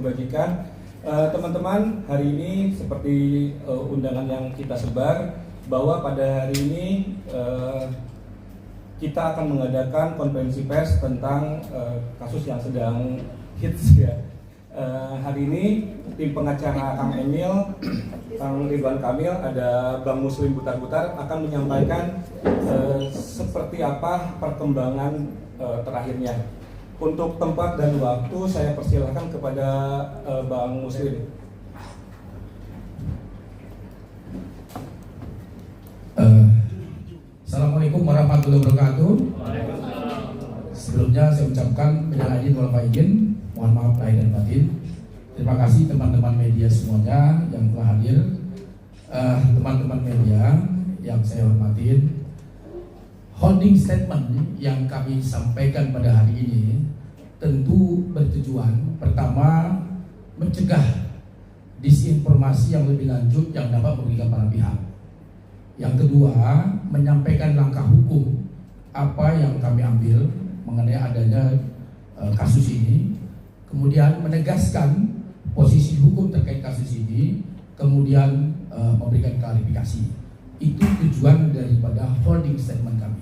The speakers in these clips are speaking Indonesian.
membagikan. Teman-teman, hari ini seperti undangan yang kita sebar, bahwa pada hari ini kita akan mengadakan konferensi pers tentang kasus yang sedang hits ya. Hari ini tim pengacara Kang Emil, Kang Ridwan Kamil, ada Bang Muslim Butar-Butar akan menyampaikan seperti apa perkembangan terakhirnya. Untuk tempat dan waktu saya persilahkan kepada Bang Muslim. Assalamualaikum warahmatullahi wabarakatuh. Sebelumnya saya ucapkan minal aidin wal faizin, mohon maaf lahir dan batin. Terima kasih teman-teman media semuanya yang telah hadir. Teman-teman media yang saya hormatin, holding statement yang kami sampaikan pada hari ini tentu bertujuan pertama mencegah disinformasi yang lebih lanjut yang dapat merugikan para pihak. Yang kedua, menyampaikan langkah hukum apa yang kami ambil mengenai adanya kasus ini, kemudian menegaskan posisi hukum terkait kasus ini, kemudian memberikan klarifikasi. Itu tujuan daripada holding statement kami.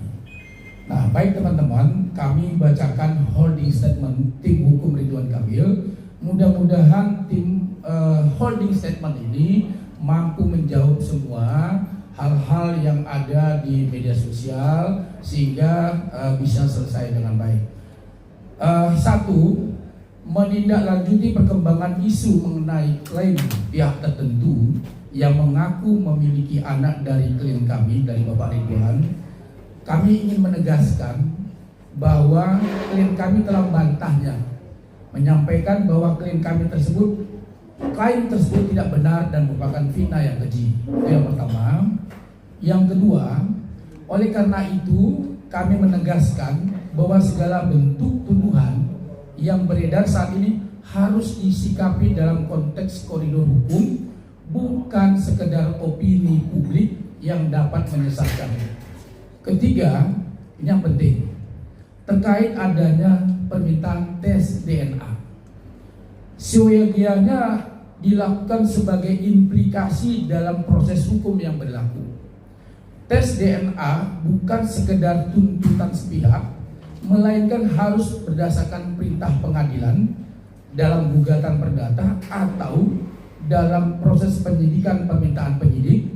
Nah, baik teman-teman, kami bacakan holding statement tim hukum Ridwan Kamil. Mudah-mudahan tim holding statement ini mampu menjawab semua hal-hal yang ada di media sosial sehingga bisa selesai dengan baik. Satu, menindaklanjuti perkembangan isu mengenai klaim pihak tertentu yang mengaku memiliki anak dari klien kami, dari Bapak Ridwan. Kami ingin menegaskan bahwa klien kami telah membantahnya, menyampaikan bahwa klaim tersebut tidak benar dan merupakan fitnah yang keji. Itu yang pertama. Yang kedua, oleh karena itu kami menegaskan bahwa segala bentuk tuduhan yang beredar saat ini harus disikapi dalam konteks koridor hukum, bukan sekedar opini publik yang dapat menyesatkan. Ketiga, ini yang penting, terkait adanya permintaan tes DNA. Seyogianya dilakukan sebagai implikasi dalam proses hukum yang berlaku. Tes DNA bukan sekedar tuntutan sepihak, melainkan harus berdasarkan perintah pengadilan dalam gugatan perdata atau dalam proses penyidikan permintaan penyidik.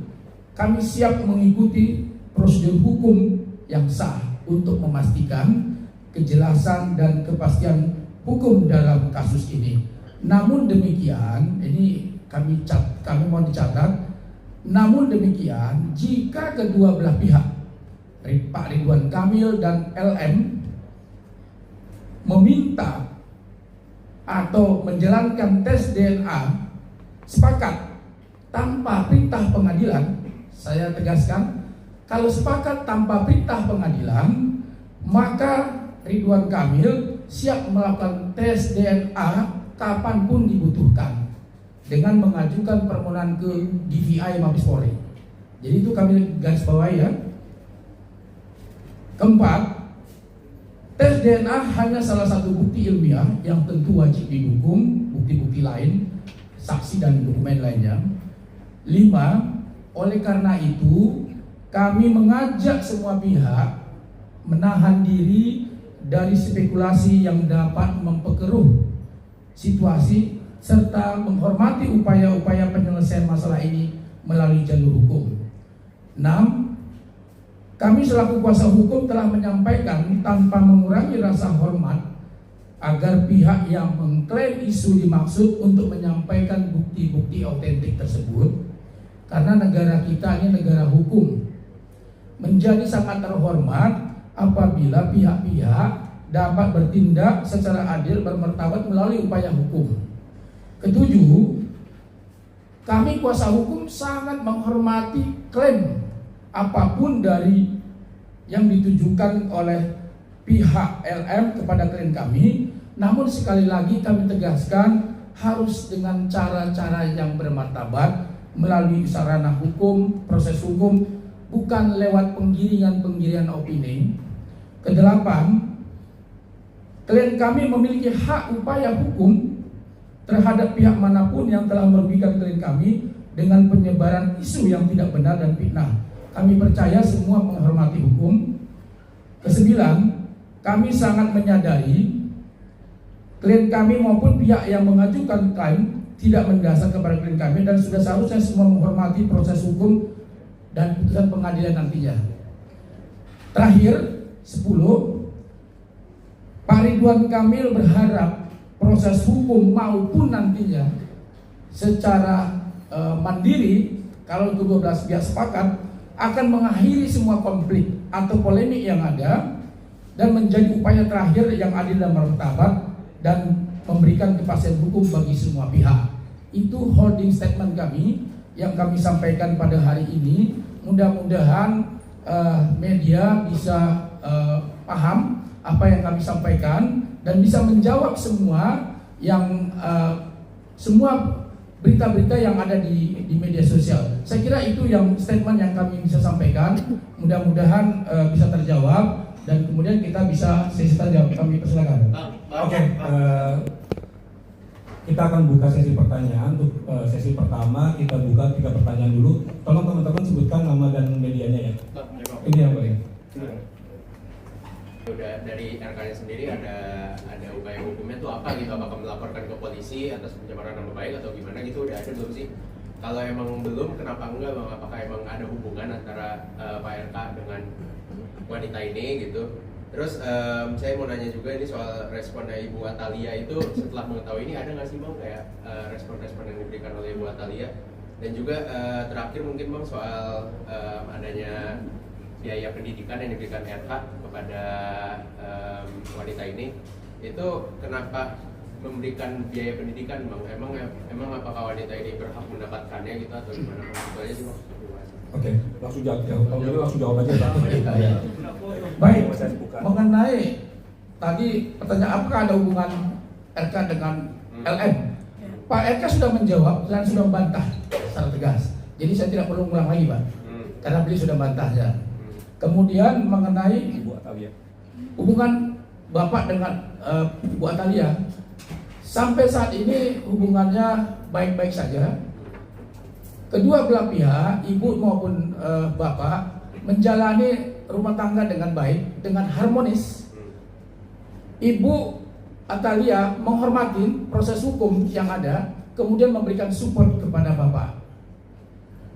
Kami siap mengikuti prosedur hukum yang sah untuk memastikan kejelasan dan kepastian hukum dalam kasus ini. Namun demikian, ini kami mohon dicatat, namun demikian jika kedua belah pihak, Pak Ridwan Kamil dan LM, meminta atau menjalankan tes DNA sepakat tanpa perintah pengadilan, saya tegaskan, kalau sepakat tanpa perintah pengadilan, maka Ridwan Kamil siap melakukan tes DNA kapanpun dibutuhkan dengan mengajukan permohonan ke DVI Mabes Polri. Jadi itu kami garis bawahi ya. Keempat, tes DNA hanya salah satu bukti ilmiah yang tentu wajib didukung bukti-bukti lain, saksi dan dokumen lainnya. 5, oleh karena itu kami mengajak semua pihak menahan diri dari spekulasi yang dapat memperkeruh situasi serta menghormati upaya-upaya penyelesaian masalah ini melalui jalur hukum. 6, kami selaku kuasa hukum telah menyampaikan tanpa mengurangi rasa hormat agar pihak yang mengklaim isu dimaksud untuk menyampaikan bukti-bukti autentik tersebut, karena negara kita ini negara hukum, menjadi sangat terhormat apabila pihak-pihak dapat bertindak secara adil bermartabat melalui upaya hukum. Ketujuh, kami kuasa hukum sangat menghormati klaim apapun dari yang ditujukan oleh pihak LM kepada klien kami. Namun sekali lagi kami tegaskan harus dengan cara-cara yang bermartabat melalui sarana hukum, proses hukum, bukan lewat penggiringan-penggiringan opini. Kedelapan, klien kami memiliki hak upaya hukum terhadap pihak manapun yang telah merugikan klien kami dengan penyebaran isu yang tidak benar dan fitnah. Kami percaya semua menghormati hukum. Kesembilan, kami sangat menyadari klien kami maupun pihak yang mengajukan klaim tidak mendasar kepada klien kami dan sudah seharusnya semua menghormati proses hukum dan putusan pengadilan nantinya. Terakhir, 10, Pak Ridwan Kamil berharap proses hukum maupun nantinya secara mandiri, kalau kedua belah pihak sepakat, akan mengakhiri semua konflik atau polemik yang ada dan menjadi upaya terakhir yang adil dan martabat dan memberikan kepastian hukum bagi semua pihak. Itu holding statement kami yang kami sampaikan pada hari ini. Mudah-mudahan media bisa paham apa yang kami sampaikan dan bisa menjawab semua yang semua berita-berita yang ada di media sosial. Saya kira itu yang statement yang kami bisa sampaikan. Mudah-mudahan bisa terjawab dan kemudian kita bisa sesi tanya. Kami persilakan. Oke, kita akan buka sesi pertanyaan. Untuk sesi pertama kita buka 3 pertanyaan dulu. Tolong teman-teman sebutkan nama dan medianya ya. Ini yang paling. Udah dari RK-nya sendiri ada upaya hukumnya tuh apa gitu, apakah melaporkan ke polisi atas pencemaran nama baik atau gimana gitu, udah ada belum sih? Kalau emang belum, kenapa enggak bang? Apakah emang ada hubungan antara Pak RK dengan wanita ini gitu? Terus saya mau nanya juga ini soal responnya Ibu Atalia itu setelah mengetahui ini, ada nggak sih bang kayak respon-respon yang diberikan oleh Ibu Atalia? Dan juga terakhir mungkin bang soal adanya biaya pendidikan yang diberikan RK kepada wanita ini, itu kenapa memberikan biaya pendidikan bang? Emang apakah wanita ini berhak mendapatkannya gitu atau gimana? Itu aja sih bang. Oke, langsung jawab. Kalau gitu langsung jawab aja Pak. Baik, mengenai tadi pertanyaan apakah ada hubungan RK dengan LM? Pak RK sudah menjawab dan sudah membantah secara tegas. Jadi saya tidak perlu ulang lagi Pak, karena beliau sudah membantahnya. Kemudian mengenai Ibu Atalia, hubungan Bapak dengan Bu Atalia, sampai saat ini hubungannya baik-baik saja. Kedua belah pihak, ibu maupun bapak, menjalani rumah tangga dengan baik, dengan harmonis. Ibu Atalia menghormati proses hukum yang ada, kemudian memberikan support kepada bapak.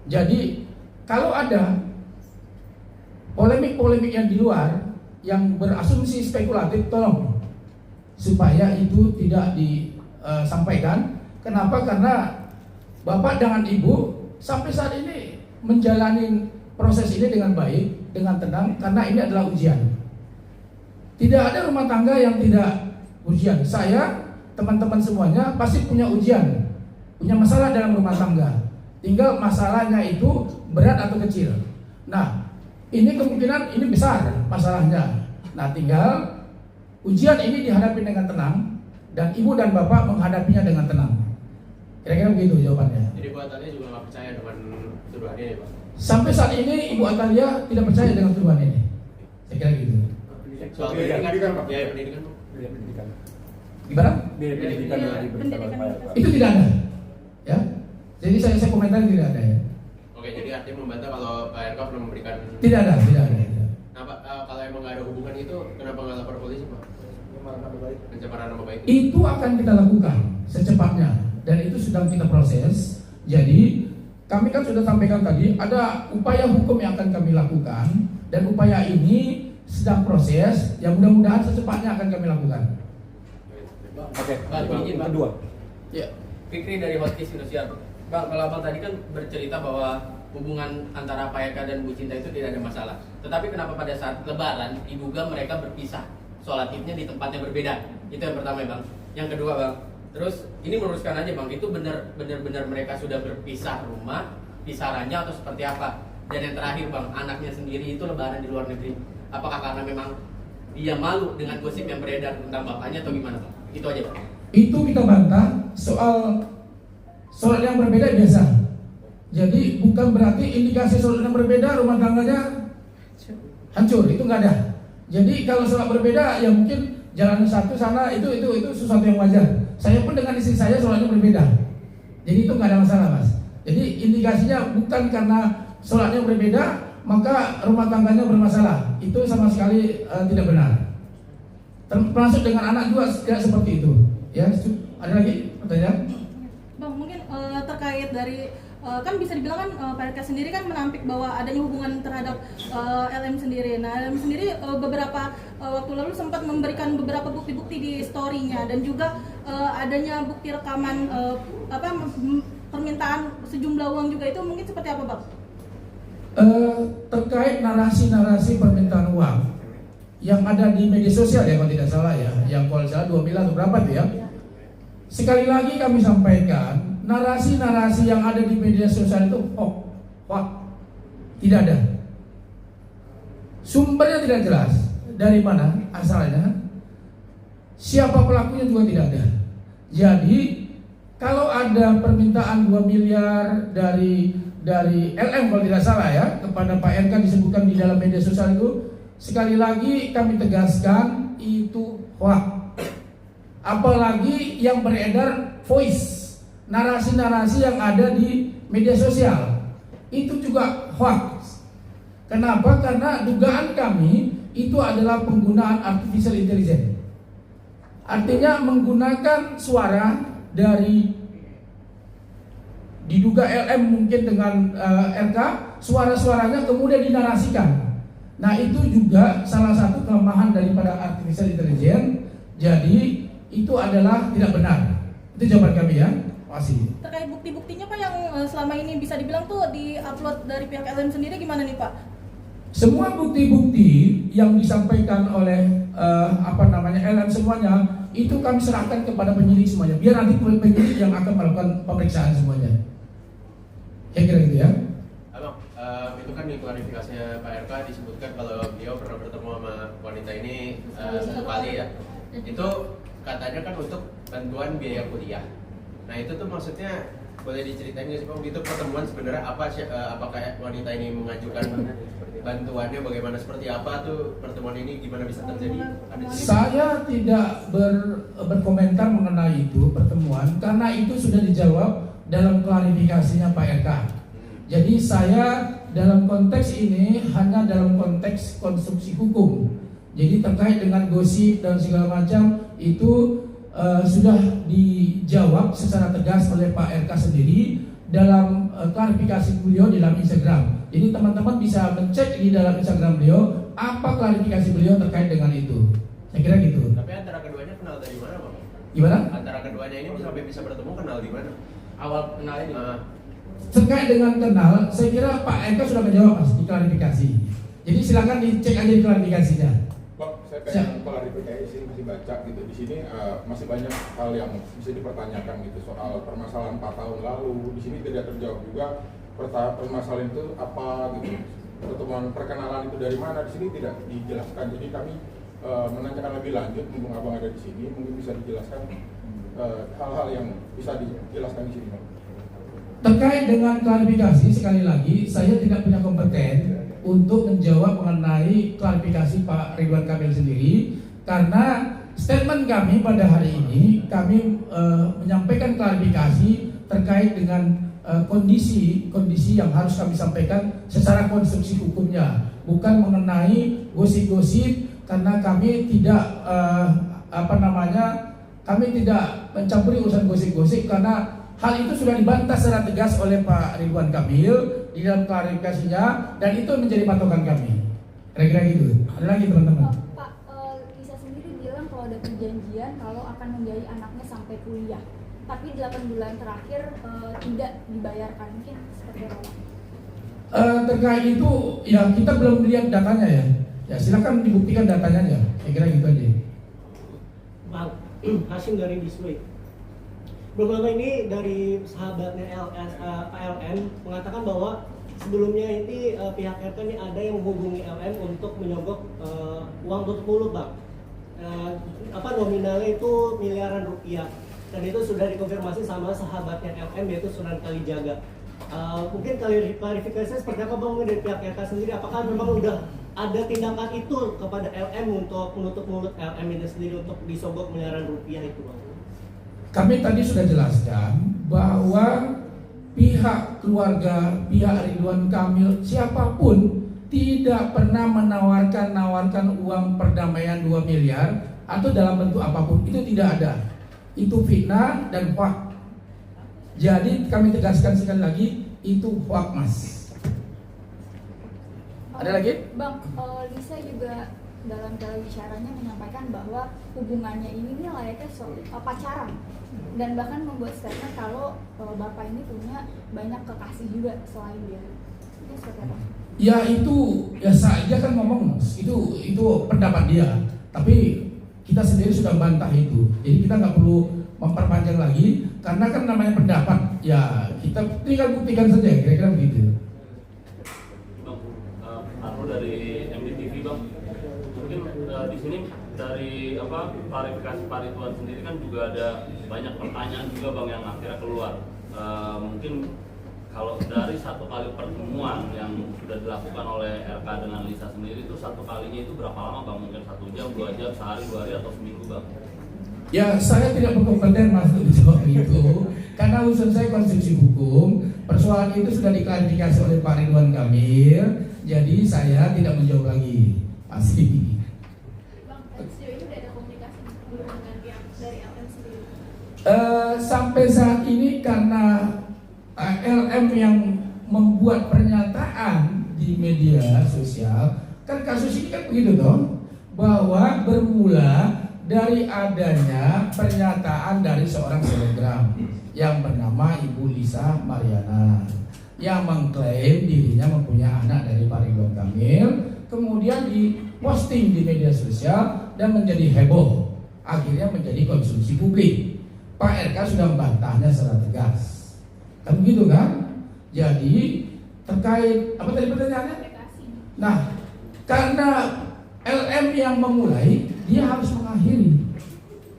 Jadi kalau ada polemik-polemik yang di luar yang berasumsi spekulatif, tolong supaya itu tidak disampaikan. Kenapa? Karena bapak dengan ibu sampai saat ini menjalani proses ini dengan baik, dengan tenang, karena ini adalah ujian. Tidak ada rumah tangga yang tidak ujian. Saya, teman-teman semuanya pasti punya ujian, punya masalah dalam rumah tangga. Tinggal masalahnya itu berat atau kecil. Nah, ini kemungkinan ini besar masalahnya. Nah, tinggal ujian ini dihadapi dengan tenang dan ibu dan bapak menghadapinya dengan tenang. Kira-kira begitu jawabannya. Jadi Bu Atalia juga nggak percaya dengan tuduhan ini Pak? Sampai saat ini Ibu Atalia tidak percaya dengan tuduhan ini. Saya kira gitu. Soal pendidikan Pak? Biaya pendidikan Pak? biaya pendidikan. Gimana? Biaya pendidikan yang diberikan oleh Pak RK. Itu tidak ada. Ya. Jadi saya komentar tidak ada ya. Oke, jadi artinya membantah kalau Pak RK pernah memberikan. Tidak ada, tidak ada. Nah Pak, kalau emang nggak ada hubungan itu, kenapa nggak lapor polisi Pak? Pencemaran nama baik. Itu akan kita lakukan secepatnya dan itu sedang kita proses. Jadi kami kan sudah sampaikan tadi ada upaya hukum yang akan kami lakukan dan upaya ini sedang proses yang mudah-mudahan secepatnya akan kami lakukan. Oke, Bang, izin, Bang. kedua. Ya. Fikri dari Hotkis Indosiar. Bang, kalau Abang tadi kan bercerita bahwa hubungan antara Pak Eka dan Bu Cinta itu tidak ada masalah. Tetapi kenapa pada saat Lebaran diduga mereka berpisah, sholat idnya di tempat yang berbeda? Itu yang pertama ya Bang. Yang kedua Bang, terus ini meluruskan aja Bang, itu benar-benar mereka sudah berpisah rumah, pisarannya atau seperti apa? Dan yang terakhir Bang, anaknya sendiri itu Lebaran di luar negeri. Apakah karena memang dia malu dengan gosip yang beredar tentang bapaknya atau gimana Bang? Itu aja Bang. Itu kita bantah soal sholat yang berbeda biasa. Jadi bukan berarti indikasi sholat yang berbeda rumah tangganya hancur, itu nggak ada. Jadi kalau sholat berbeda ya mungkin jalan satu sana itu sesuatu yang wajar. Saya pun dengan istri saya sholatnya berbeda. Jadi itu nggak ada masalah, Mas. Jadi indikasinya bukan karena sholatnya berbeda maka rumah tangganya bermasalah. Itu sama sekali tidak benar. Termasuk dengan anak juga tidak seperti itu. Ya, ada lagi pertanyaan? Bang, mungkin terkait dari kan bisa dibilang kan PRK sendiri kan menampik bahwa adanya hubungan terhadap LM sendiri. Nah, LM sendiri beberapa waktu lalu sempat memberikan beberapa bukti-bukti di story-nya dan juga adanya bukti rekaman permintaan sejumlah uang juga. Itu mungkin seperti apa, Bang? Terkait narasi-narasi permintaan uang yang ada di media sosial ya kalau tidak salah ya, yang kalau salah 2 miliar atau berapa tuh ya. Sekali lagi kami sampaikan, narasi-narasi yang ada di media sosial itu hoax, tidak ada. Sumbernya tidak jelas, dari mana asalnya, siapa pelakunya juga tidak ada. Jadi kalau ada permintaan 2 miliar dari LM kalau tidak salah ya kepada Pak RK disebutkan di dalam media sosial itu, sekali lagi kami tegaskan itu hoax. Apalagi yang beredar voice, narasi-narasi yang ada di media sosial itu juga hoax. Kenapa? Karena dugaan kami itu adalah penggunaan artificial intelligence. Artinya menggunakan suara dari diduga LM mungkin dengan RK, suara-suaranya kemudian dinarasikan. Nah itu juga salah satu kelemahan daripada artificial intelligence. Jadi itu adalah tidak benar. Itu jawaban kami ya. Masih. Terkait bukti-buktinya Pak yang selama ini bisa dibilang tuh di-upload dari pihak LM sendiri gimana nih Pak? Semua bukti-bukti yang disampaikan oleh LM semuanya itu kami serahkan kepada penyidik semuanya. Biar nanti penyidik yang akan melakukan pemeriksaan semuanya. Ya kira gitu ya. Abang, itu kan di klarifikasinya Pak RK disebutkan kalau beliau pernah bertemu sama wanita ini 1 kali ya. Itu katanya kan untuk bantuan biaya kuliah. Nah itu tuh maksudnya boleh diceritain nggak sih Bang? Itu pertemuan sebenarnya apa sih? Apakah wanita ini mengajukan bantuannya? Bagaimana seperti apa tuh pertemuan ini? Gimana bisa terjadi? Saya tidak berkomentar mengenai itu pertemuan karena itu sudah dijawab dalam klarifikasinya Pak RK. Jadi saya dalam konteks ini hanya dalam konteks konstruksi hukum. Jadi terkait dengan gosip dan segala macam itu sudah dijawab secara tegas oleh Pak RK sendiri dalam klarifikasi beliau di dalam Instagram. Jadi teman-teman bisa mencek di dalam Instagram beliau apa klarifikasi beliau terkait dengan itu. Saya kira gitu. Tapi antara keduanya kenal dari mana Bang? Gimana? Antara keduanya ini sampai bisa bertemu kenal di mana? Awal kenalnya di Terkait dengan kenal, saya kira Pak RK sudah menjawab Mas di klarifikasi. Jadi silakan dicek aja di klarifikasinya. Bang, saya pengen klarifikasi masih baca gitu di sini masih banyak hal yang bisa dipertanyakan gitu soal permasalahan 4 tahun lalu. Di sini tidak terjawab juga permasalahan itu apa gitu. Pertemuan perkenalan itu dari mana di sini tidak dijelaskan. Jadi kami menanyakan lebih lanjut, mumpung Abang ada di sini, mungkin bisa dijelaskan hal-hal yang bisa dijelaskan di sini, Bang. Terkait dengan klarifikasi, sekali lagi saya tidak punya kompeten untuk menjawab mengenai klarifikasi Pak Ridwan Kamil sendiri, karena statement kami pada hari ini kami menyampaikan klarifikasi terkait dengan kondisi yang harus kami sampaikan secara konstruksi hukumnya, bukan mengenai gosip-gosip, karena kami tidak kami tidak mencampuri urusan gosip-gosip karena hal itu sudah dibantah secara tegas oleh Pak Ridwan Kamil di dalam klarifikasinya, dan itu menjadi patokan kami. Kira-kira gitu. Ada lagi teman-teman? Pak, Lisa sendiri bilang kalau ada perjanjian kalau akan membiayai anaknya sampai kuliah, tapi 8 bulan terakhir tidak dibayarkan. Mungkin seperti apa? Terkait itu ya kita belum lihat datanya ya. Ya silakan dibuktikan datanya aja. Kira-kira gitu aja. Bang, Hasim dari Display. Beberapa ini dari sahabatnya Pak LM mengatakan bahwa sebelumnya ini pihak RK ini ada yang menghubungi LM untuk menyogok uang tutup mulut, Bang. Nominalnya itu miliaran rupiah, dan itu sudah dikonfirmasi sama sahabatnya LM yaitu Sunan Kalijaga. Mungkin klarifikasi seperti apa Bang dari pihak RK sendiri? Apakah memang udah ada tindakan itu kepada LM untuk menutup mulut LM ini sendiri untuk disogok miliaran rupiah itu, Bang? kami tadi sudah jelaskan bahwa pihak keluarga, pihak Ridwan Kamil, siapapun tidak pernah menawarkan uang perdamaian 2 miliar atau dalam bentuk apapun, itu tidak ada. Itu fitnah dan hoax. Jadi kami tegaskan sekali lagi, itu hoax, Mas. Ada lagi? Bang, Lisa juga dalam bicaranya menyampaikan bahwa hubungannya ini nih layaknya pacaran, dan bahkan membuat statement kalau bapak ini punya banyak kekasih juga selain dia. Itu seperti apa? Ya itu ya saja kan ngomong, Mas. Itu pendapat dia. Tapi kita sendiri sudah bantah itu. Jadi kita nggak perlu memperpanjang lagi karena kan namanya pendapat. Ya kita tinggal buktikan saja, kira-kira begitu. Bang, aku dari MDTV Bang. Mungkin di sini dari klarifikasi Pak Ridwan sendiri kan juga ada banyak pertanyaan juga Bang yang akhirnya keluar. Mungkin kalau dari satu kali pertemuan yang sudah dilakukan oleh RK dengan Lisa sendiri itu satu kalinya itu berapa lama Bang? Mungkin 1 jam, 2 jam, sehari, 2 hari atau seminggu Bang? Ya saya tidak berkompeten Mas untuk menjawab itu karena urusan saya konstruksi hukum. Persoalan itu sudah diklarifikasi oleh Pak Ridwan Kamil. Jadi saya tidak menjawab lagi. Asli. Bang, sejauh ini udah ada komunikasi belum dengan pihak dari LM sendiri? Sampai saat ini karena LM yang membuat pernyataan di media sosial, kan kasus ini kan begitu toh, bahwa bermula dari adanya pernyataan dari seorang selebgram yang bernama Ibu Lisa Mariana yang mengklaim dirinya mempunyai anak dari Pak Ridwan Kamil, kemudian diposting di media sosial dan menjadi heboh, akhirnya menjadi konsumsi publik. Pak RK sudah membantahnya secara tegas. Kan begitu kan? Jadi terkait apa tadi pertanyaannya? Nah, karena LM yang memulai, dia harus mengakhiri.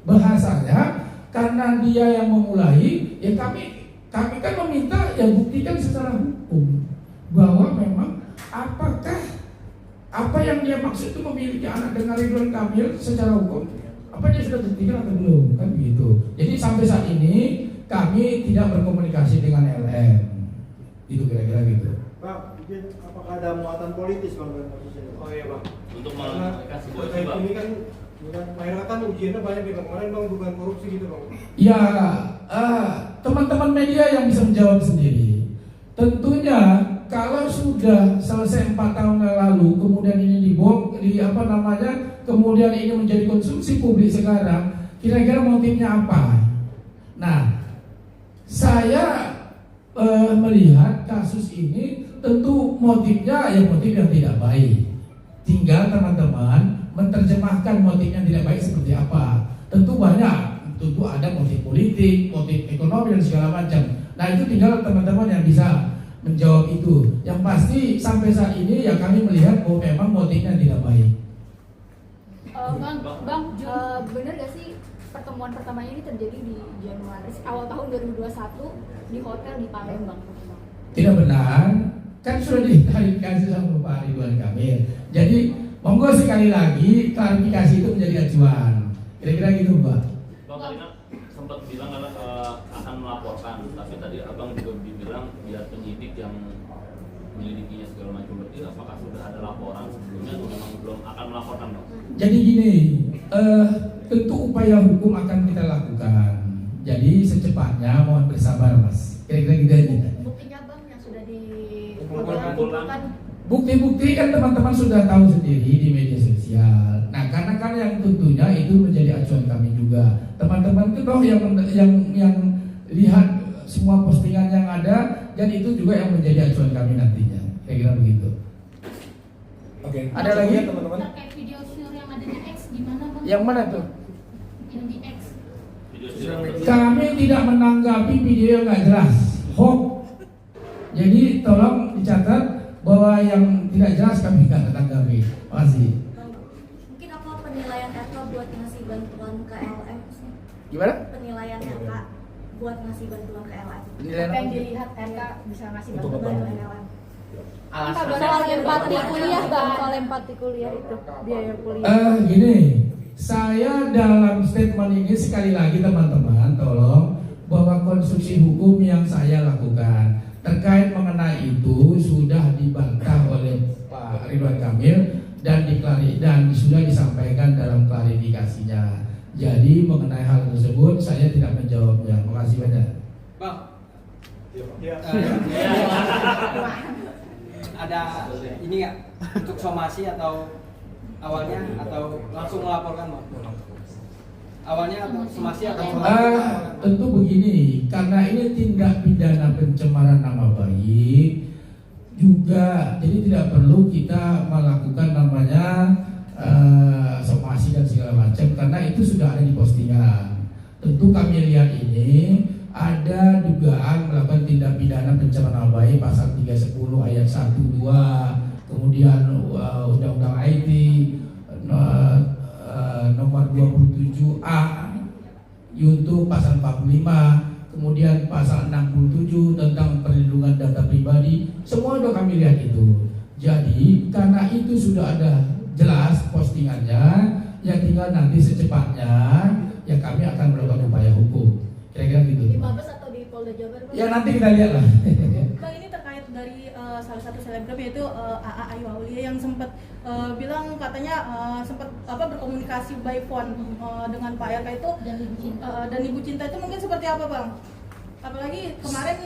Bahasanya karena dia yang memulai, ya kami kan meminta ya buktikan secara hukum bahwa memang apakah apa yang dia maksud itu memiliki anak dengan Ridwan Kamil secara hukum, apa dia sudah buktikan atau belum, kan begitu. Jadi sampai saat ini kami tidak berkomunikasi dengan LM. Itu kira-kira gitu. Pak, mungkin apakah ada muatan politis Bang dalam kasus ini? Oh iya Bang, untuk Karena mengklarifikasi terkait Bang. ini kan Pak kan ujiannya banyak nih Bang. Kemarin Bang bukan korupsi gitu Bang. Ya, teman-teman media yang bisa menjawab sendiri. Tentunya kalau sudah selesai 4 tahun yang lalu, kemudian ini kemudian ini menjadi konsumsi publik sekarang, kira-kira motifnya apa? Nah, saya melihat kasus ini tentu motifnya ya motif yang tidak baik. Tinggal teman-teman menerjemahkan motif yang tidak baik seperti apa. Tentu banyak, tentu ada motif politik, motif ekonomi dan segala macam. Nah itu tinggal teman-teman yang bisa menjawab itu. Yang pasti sampai saat ini ya kami melihat bahwa memang motifnya tidak baik. Bang, bener gak sih pertemuan pertamanya ini terjadi di Januari awal tahun 2021 di hotel di Palembang? Tidak benar, kan sudah diklarifikasi sama Pak Ridwan Kamil. Jadi monggo sekali lagi klarifikasi itu menjadi acuan. Kira-kira gitu, Pak. Bang tadi kan sempat bilang akan melaporkan, tapi tadi Abang juga bilang biar penyidik yang menyelidikinya segala macam. Berarti apakah sudah ada laporan sebelumnya atau memang belum akan melaporkan Bang? Jadi gini, tentu upaya hukum akan kita lakukan. Jadi secepatnya mohon bersabar Mas. Kira-kira gitu aja. Buktinya Bang yang sudah Kumpulkan. Bukti-bukti kan teman-teman sudah tahu sendiri di media sosial. Nah, karena kan yang tentunya itu menjadi acuan kami juga. Teman-teman itu toh yang lihat semua postingan yang ada, dan itu juga yang menjadi acuan kami nantinya. Kira-kira begitu. Oke. Ada lagi teman-teman? Terkait video share yang ada di X gimana Bang? Yang mana tuh? Yang di X. Video Kami tidak menanggapi video yang nggak jelas, hoax. Jadi tolong dicatat bahwa yang tidak jelas kami nggak menanggapi. Makasih. Mungkin apa penilaian RK buat ngasih bantuan ke LM sih? Gimana? Penilaian RK buat ngasih bantuan ke LM. Penilaian apa yang apa? dilihat RK bisa ngasih Untuk bantuan apa? ke LM? Alasan Soal empati kuliah Bang, soal empati kuliah itu biaya kuliah. Gini, saya dalam statement ini sekali lagi teman-teman tolong, bahwa konstruksi hukum yang saya lakukan terkait mengenai itu sudah dibantah oleh Pak Ridwan Kamil dan sudah disampaikan dalam klarifikasinya. Jadi mengenai hal tersebut saya tidak menjawabnya. Terima kasih banyak. Bang, Ya. ada ini nggak untuk somasi atau awalnya atau langsung melaporkan bang? Awalnya atau somasi atau tentu begini, karena ini tindak pidana pencemaran nama baik juga, jadi tidak perlu kita melakukan namanya somasi dan segala macam, karena itu sudah ada di postingan. Tentu kami lihat ini ada dugaan melakukan tindak pidana pencemaran nama baik pasal 310 ayat 1, 2, kemudian Undang-Undang IT nomor 27A untuk pasal 45, kemudian pasal 67 tentang perlindungan data pribadi, semua sudah kami lihat itu. Jadi karena itu sudah ada jelas postingannya, ya tinggal nanti secepatnya ya kami akan melakukan upaya hukum. Kira-kira gitu. Di Mabes atau di Polda Jabar? Ya nanti kita lihat lah. Bang, ini terkait dari salah satu selebgram yaitu AA Ayu Aulia yang sempat bilang katanya sempat berkomunikasi by phone dengan Pak RK itu dan Ibu Cinta itu mungkin seperti apa Bang? Apalagi kemarin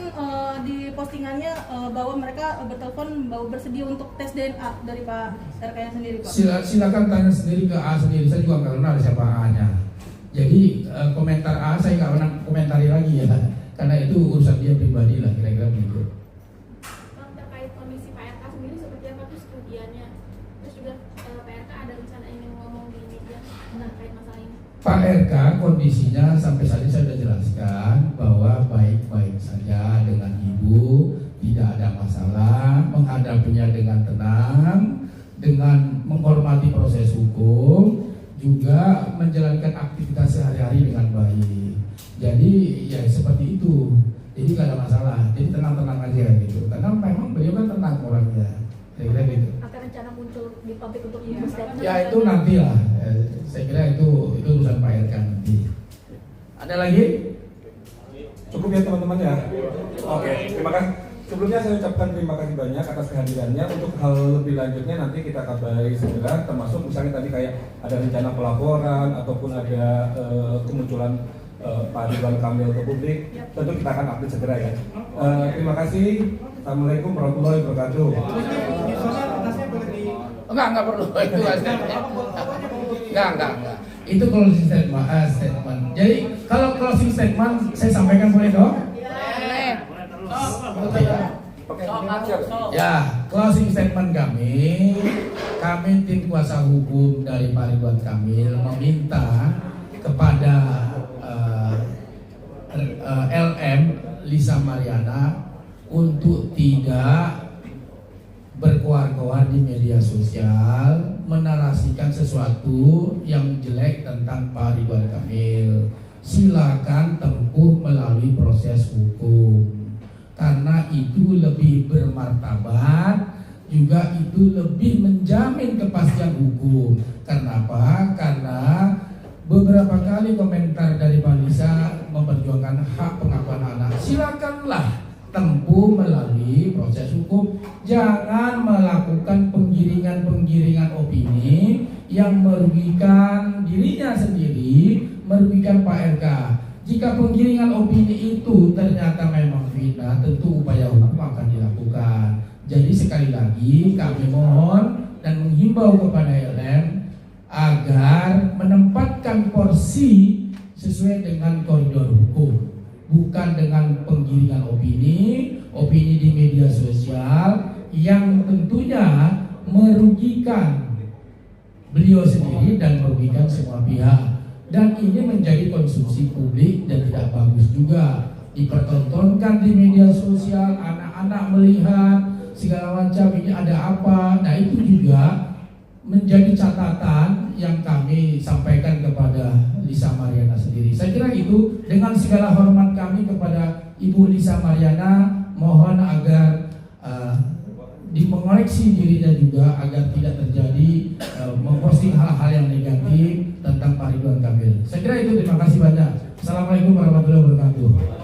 di postingannya bahwa mereka bertelepon bahwa bersedia untuk tes DNA dari Pak RK-nya sendiri Pak. Silakan tanya sendiri ke A sendiri, saya juga nggak kenal siapa A-nya. Jadi komentar A saya nggak pernah komentari lagi ya, karena itu urusan dia pribadi lah, kira-kira begitu. Bang, terkait kondisi Pak RK sendiri seperti apa tuh kerugiannya? Terus juga Pak RK ada rencana ingin ngomong di media terkait masalah ini? Pak RK kondisinya sampai saat ini saya sudah jelaskan bahwa baik-baik saja dengan ibu, tidak ada masalah, menghadapinya dengan tenang, dengan menghormati proses hukum, juga menjalankan aktivitas sehari-hari dengan baik. Jadi ya seperti itu. Jadi nggak ada masalah. Jadi tenang-tenang aja gitu. Karena memang beliau kan tenang orangnya. Kira-kira gitu. Akan rencana muncul di publik untuk statement? Ya itu nantilah. Saya kira itu urusan Pak RK nanti. Ada lagi? Cukup ya teman-teman ya. Oke, terima kasih. Sebelumnya saya ucapkan terima kasih banyak atas kehadirannya. Untuk hal lebih lanjutnya nanti kita kabari segera, termasuk misalnya tadi kayak ada rencana pelaporan ataupun ada kemunculan Pak Ridwan Kamil ke publik, tentu kita akan update segera ya. Terima kasih. Assalamualaikum warahmatullahi wabarakatuh. Enggak perlu. Itu enggak. Itu closing statement. Jadi kalau closing statement saya sampaikan boleh dong? Ya, closing statement kami tim kuasa hukum dari Pak Ridwan Kamil meminta kepada LM Lisa Mariana untuk tidak berkoar-koar di media sosial menarasikan sesuatu yang jelek tentang Pak Ridwan Kamil. Silakan tempuh melalui proses hukum, karena itu lebih bermartabat, juga itu lebih menjamin kepastian hukum. Kenapa? Karena beberapa kali komentar dari Pak Lisa memperjuangkan hak pengakuan anak. Silakanlah tempuh melalui proses hukum. Jangan melakukan penggiringan opini yang merugikan dirinya sendiri, merugikan Pak RK. Jika penggiringan opini itu ternyata memang fitnah, tentu upaya hukum akan dilakukan. Jadi sekali lagi kami mohon dan menghimbau kepada LM agar menempatkan porsi sesuai dengan koridor hukum, bukan dengan penggiringan opini di media sosial yang tentunya merugikan beliau sendiri dan merugikan semua pihak. Dan ini menjadi konsumsi publik dan tidak bagus juga. Dipertontonkan di media sosial, anak-anak melihat segala macam, ini ada apa. Nah itu juga menjadi catatan yang kami sampaikan kepada Lisa Mariana sendiri. Saya kira itu, dengan segala hormat kami kepada Ibu Lisa Mariana, mohon agar mengoreksi dirinya juga agar tidak terjadi memposting hal-hal yang negatif tentang Assalamualaikum warahmatullahi wabarakatuh.